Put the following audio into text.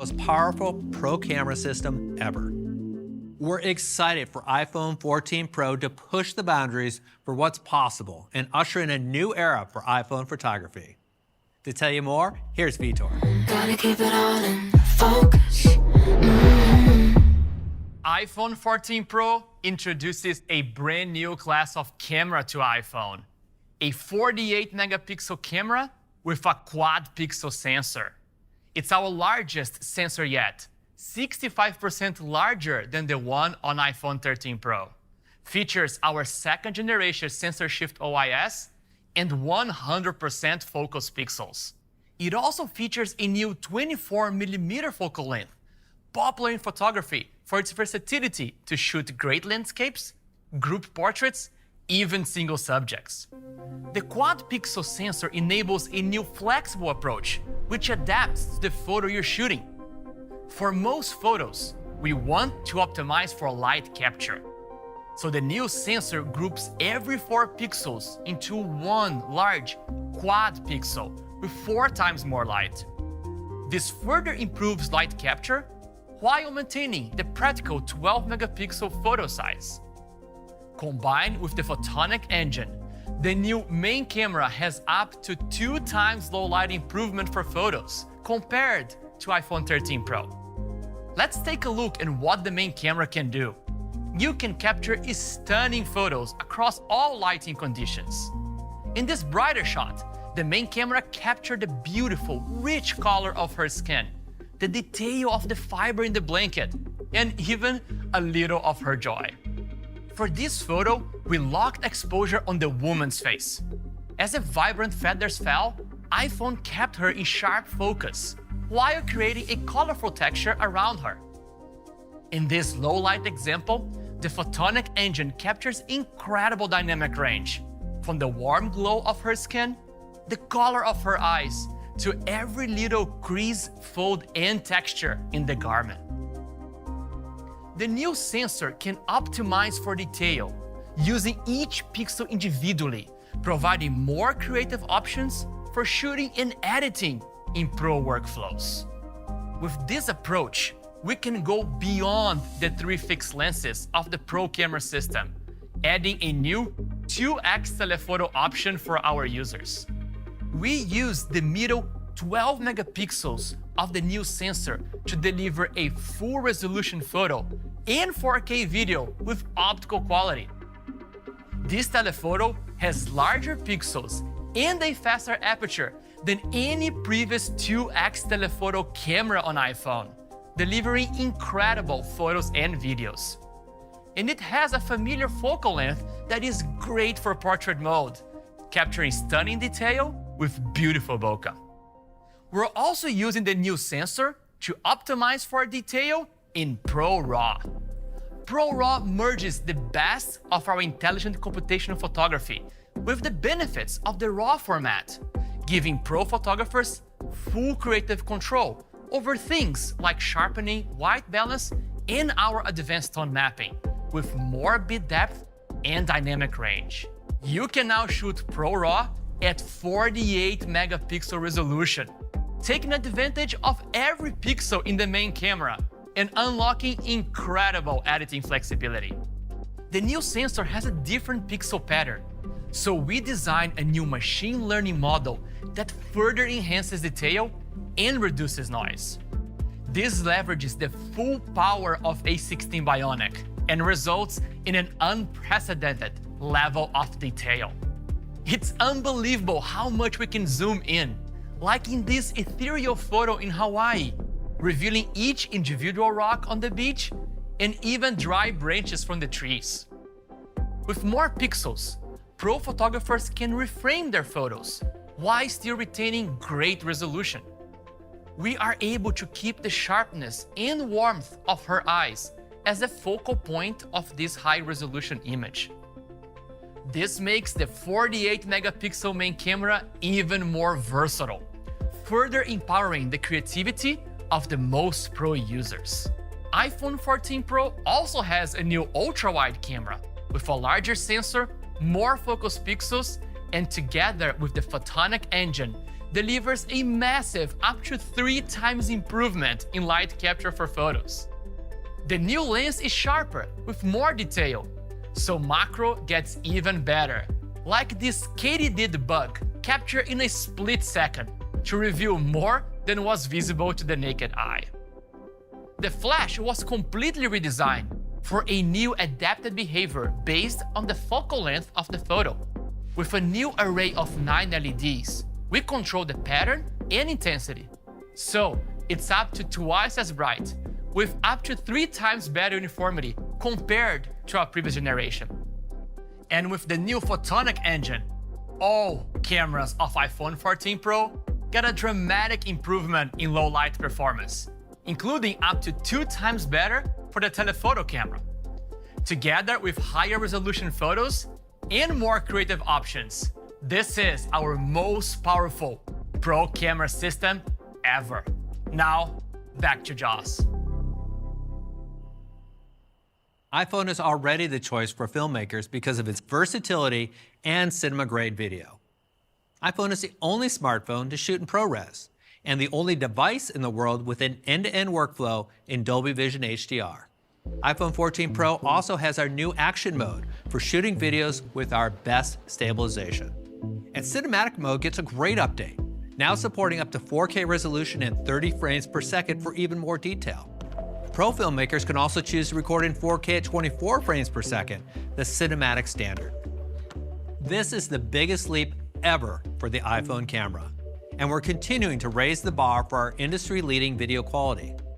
most powerful pro camera system ever. We're excited for iPhone 14 Pro to push the boundaries for what's possible and usher in a new era for iPhone photography. To tell you more, here's Vitor. Gotta keep it all in focus. iPhone 14 Pro introduces a brand new class of camera to iPhone. A 48 megapixel camera with a quad pixel sensor. It's our largest sensor yet, 65% larger than the one on iPhone 13 Pro. Features our second generation sensor shift OIS and 100% focus pixels. It also features a new 24mm focal length, popular in photography for its versatility to shoot great landscapes, group portraits, even single subjects. The quad pixel sensor enables a new flexible approach, which adapts to the photo you're shooting. For most photos, we want to optimize for light capture. So the new sensor groups every 4 pixels into one large quad pixel with 4 times more light. This further improves light capture while maintaining the practical 12 megapixel photo size. Combined with the photonic engine, the new main camera has up to 2 times low light improvement for photos compared to iPhone 13 Pro. Let's take a look at what the main camera can do. You can capture stunning photos across all lighting conditions. In this brighter shot, the main camera captured the beautiful, rich color of her skin, the detail of the fiber in the blanket, and even a little of her joy. For this photo, we locked exposure on the woman's face. As the vibrant feathers fell, iPhone kept her in sharp focus, while creating a colorful texture around her. In this low-light example, the photonic engine captures incredible dynamic range, from the warm glow of her skin, the color of her eyes, to every little crease, fold, and texture in the garment. The new sensor can optimize for detail, using each pixel individually, providing more creative options for shooting and editing in pro workflows. With this approach, we can go beyond the 3 fixed lenses of the Pro camera system, adding a new 2x telephoto option for our users. We use the middle 12 megapixels of the new sensor to deliver a full resolution photo and 4K video with optical quality. This telephoto has larger pixels and a faster aperture than any previous 2x telephoto camera on iPhone, delivering incredible photos and videos. And it has a familiar focal length that is great for portrait mode, capturing stunning detail with beautiful bokeh. We're also using the new sensor to optimize for detail in Pro RAW. Pro RAW merges the best of our intelligent computational photography with the benefits of the RAW format, giving pro photographers full creative control over things like sharpening, white balance, and our advanced tone mapping, with more bit depth and dynamic range. You can now shoot Pro RAW at 48 megapixel resolution, taking advantage of every pixel in the main camera and unlocking incredible editing flexibility. The new sensor has a different pixel pattern, so we designed a new machine learning model that further enhances detail and reduces noise. This leverages the full power of A16 Bionic and results in an unprecedented level of detail. It's unbelievable how much we can zoom in, like in this ethereal photo in Hawaii, revealing each individual rock on the beach and even dry branches from the trees. With more pixels, pro photographers can reframe their photos while still retaining great resolution. We are able to keep the sharpness and warmth of her eyes as a focal point of this high-resolution image. This makes the 48 megapixel main camera even more versatile, further empowering the creativity of the most pro users. iPhone 14 Pro also has a new ultra-wide camera with a larger sensor, more focus pixels, and together with the photonic engine, delivers a massive up to 3 times improvement in light capture for photos. The new lens is sharper with more detail, so macro gets even better, like this katydid bug captured in a split second to reveal more than was visible to the naked eye. The flash was completely redesigned for a new adapted behavior based on the focal length of the photo. With a new array of 9 LEDs, we control the pattern and intensity. So it's up to twice as bright, with up to 3 times better uniformity compared to our previous generation. And with the new photonic engine, all cameras of iPhone 14 Pro got a dramatic improvement in low light performance, including up to 2 times better for the telephoto camera. Together with higher resolution photos and more creative options, this is our most powerful Pro camera system ever. Now, back to Joss. iPhone is already the choice for filmmakers because of its versatility and cinema-grade video. iPhone is the only smartphone to shoot in ProRes, and the only device in the world with an end-to-end workflow in Dolby Vision HDR. iPhone 14 Pro also has our new action mode for shooting videos with our best stabilization. And cinematic mode gets a great update, now supporting up to 4K resolution and 30 frames per second for even more detail. Pro filmmakers can also choose to record in 4K at 24 frames per second, the cinematic standard. This is the biggest leap ever for the iPhone camera, and we're continuing to raise the bar for our industry-leading video quality.